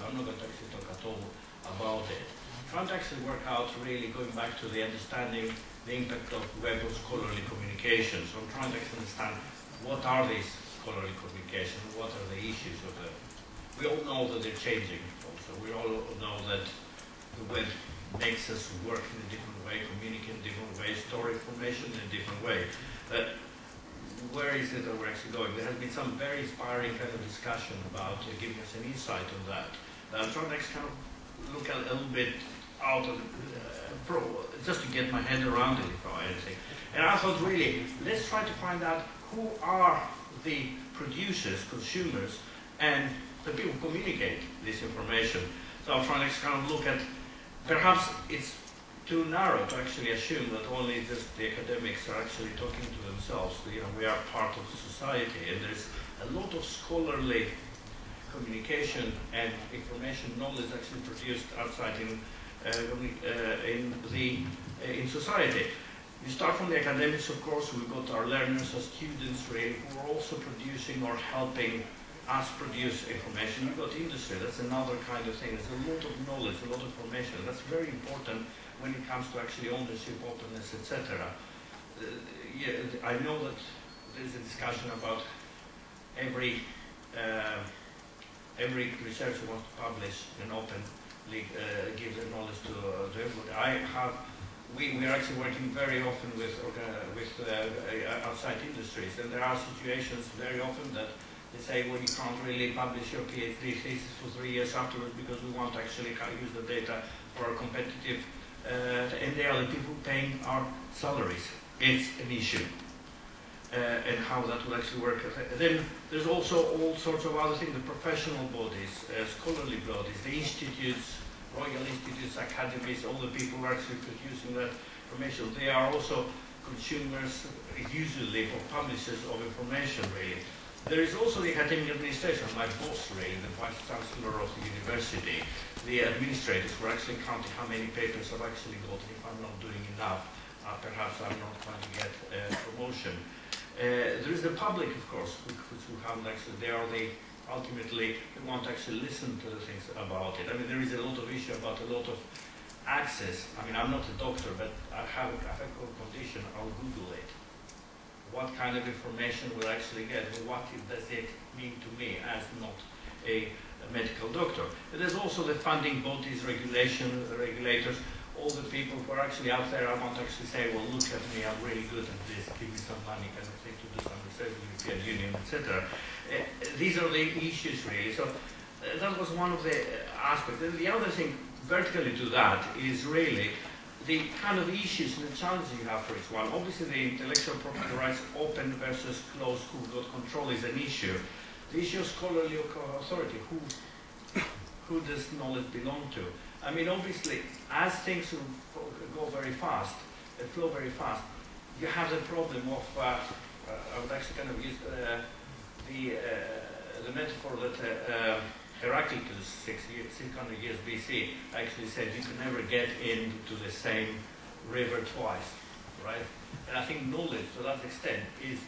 I'm not going to actually talk at all about it. Trying to actually work out really going back to the understanding the impact of web on scholarly communication. So I'm trying to actually understand what are these scholarly communications, what are the issues of them. We all know that they're changing also. We all know that the web makes us work in a different way, communicate in a different way, store information in a different way. Where is it that we're actually going? There has been some very inspiring kind of discussion about giving us an insight on that. I'm trying to kind of look a little bit out of just to get my head around it, if or anything. And I thought, really, let's try to find out who are the producers, consumers, and the people who communicate this information. So I'm trying to kind of look at, perhaps it's too narrow to actually assume that only just the academics are actually talking to themselves. You know, we are part of society, and there's a lot of scholarly communication and information knowledge actually produced outside in society. You start from the academics, of course. We've got our learners, our students, really, who are also producing or helping us produce information. You've got industry, that's another kind of thing. There's a lot of knowledge, a lot of information. That's very important when it comes to actually ownership, openness, etc. Yeah, I know that there's a discussion about every researcher wants to publish and openly give their knowledge to everybody. We are actually working very often with outside industries, and there are situations very often that they say, well, you can't really publish your PhD thesis for 3 years afterwards because we want to actually use the data for a competitive, and they are the people paying our salaries. It's an issue, and how that will actually work. Then there's also all sorts of other things, the professional bodies, scholarly bodies, the institutes, Royal Institutes, academies, all the people who are actually producing that information. They are also consumers, usually, or publishers of information, really. There is also the academic administration, my boss, really, the Vice Chancellor of the university, the administrators who are actually counting how many papers I've actually got. If I'm not doing enough, perhaps I'm not going to get promotion. There is the public, of course, who haven't actually, they are the, ultimately, they want to actually listen to the things about it. I mean, there is a lot of issue about a lot of access. I mean, I'm not a doctor, but I have a condition, I'll Google it. What kind of information will I actually get? What does it mean to me as not a medical doctor? But there's also the funding bodies, regulators, all the people who are actually out there. I want to actually say, well, look at me, I'm really good at this, give me some money, kind of thing, to do some research with the European Union, etc. These are the issues, really. So that was one of the aspects. And the other thing, vertically to that, is really the kind of issues and the challenges you have for each one. Obviously, the intellectual property rights, open versus closed, who got control, is an issue. The issue of scholarly authority, who does knowledge belong to? I mean, obviously, as things go very fast, flow very fast, you have the problem of, I would actually kind of use the metaphor that Heraclitus, 600 years BC, actually said you can never get into the same river twice, right? And I think knowledge, to that extent, is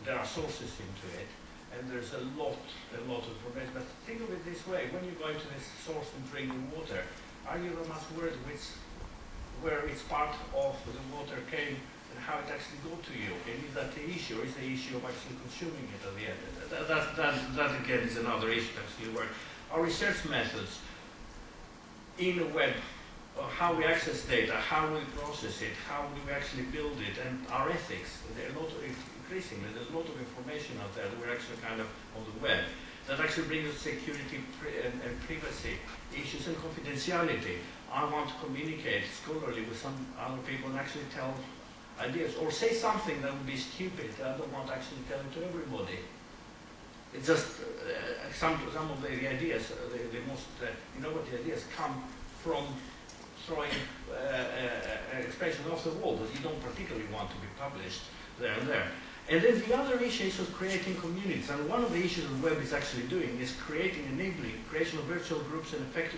there are sources into it, and there's a lot of information. But think of it this way: when you go into this source and drink the water, are you the much worried where its part of the water came and how it actually got to you? And is that the issue, or is the issue of actually consuming it at the end? That again is another issue to actually work. Our research methods in the web, how we access data, how we process it, how we actually build it, and our ethics. There are a lot of, increasingly, there's a lot of information out there that we're actually kind of on the web that actually brings us security and privacy issues and confidentiality. I want to communicate scholarly with some other people and actually tell ideas, or say something that would be stupid that I don't want to actually tell it to everybody. It's just some of the ideas, the most, you know what the ideas come from throwing an expression off the wall that you don't particularly want to be published there and there. And then the other issue is of creating communities. And one of the issues the web is actually doing is creating, enabling creation of virtual groups and effective